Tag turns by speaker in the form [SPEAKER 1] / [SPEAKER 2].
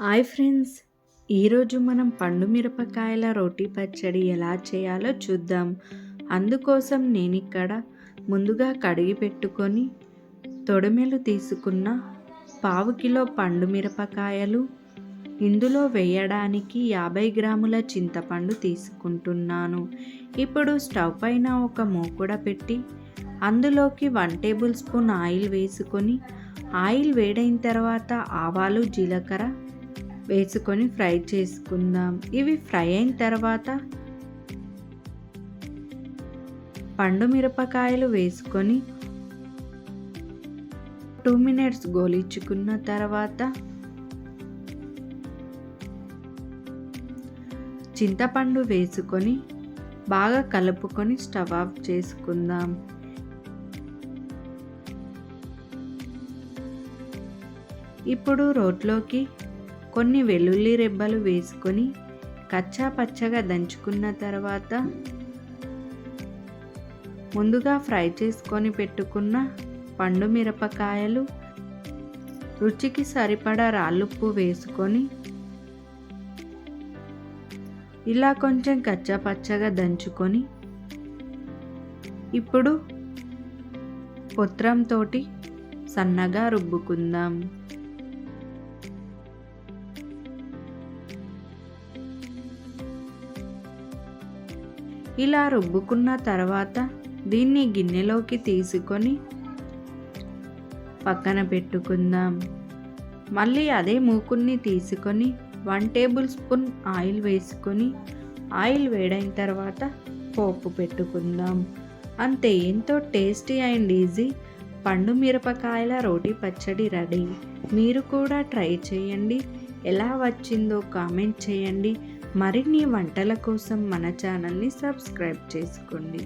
[SPEAKER 1] Hi friends, ఈరోజు మనం పండు మిరపకాయల రోటి పచ్చడి ఎలా చేయాలో చూద్దాం. అందుకోసం నేను ఇక్కడ ముందుగా కడిగి పెట్టుకొని తొడిమెలు తీసుకున్న పావు కిలో పండు మిరపకాయలు, ఇందులో వేయడానికి 50 గ్రాముల చింతపండు తీసుకుంటున్నాను. ఇప్పుడు స్టవ్ పైన ఒక మూకుడ పెట్టి అందులోకి 1 టేబుల్ స్పూన్ ఆయిల్ వేసుకొని, ఆయిల్ వేడైన తర్వాత ఆవాలు, జీలకర్ర వేసుకొని ఫ్రై చేసుకుందాం. ఇవి ఫ్రై అయిన తర్వాత పండు మిరపకాయలు వేసుకొని 2 మినిట్స్ గోలించుకున్న తర్వాత చింతపండు వేసుకొని బాగా కలుపుకొని స్టవ్ ఆఫ్ చేసుకుందాం. ఇప్పుడు రోట్లోకి కొన్ని వెల్లుల్లి రెబ్బలు వేసుకొని కచ్చా పచ్చగా దంచుకున్న తర్వాత ముందుగా ఫ్రై చేసుకొని పెట్టుకున్న పండు మిరపకాయలు, రుచికి సరిపడా రాళ్ళుప్పు వేసుకొని ఇలా కొంచెం కచ్చా పచ్చగా దంచుకొని ఇప్పుడు పొత్రంతో సన్నగా రుబ్బుకుందాం. ఇలా రుబ్బుకున్న తర్వాత దీన్ని గిన్నెలోకి తీసుకొని పక్కన పెట్టుకుందాం. మళ్ళీ అదే మూకుని తీసుకొని 1 టేబుల్ స్పూన్ ఆయిల్ వేసుకొని ఆయిల్ వేడైన తర్వాత పోపు పెట్టుకుందాం. అంతే, ఎంతో టేస్టీ అండ్ ఈజీ పండు మిరపకాయల రోటి పచ్చడి రెడీ. మీరు కూడా ట్రై చేయండి. ఎలా వచ్చిందో కామెంట్ చేయండి. మరిన్ని వంటల కోసం మన ఛానల్ని సబ్స్క్రైబ్ చేసుకోండి.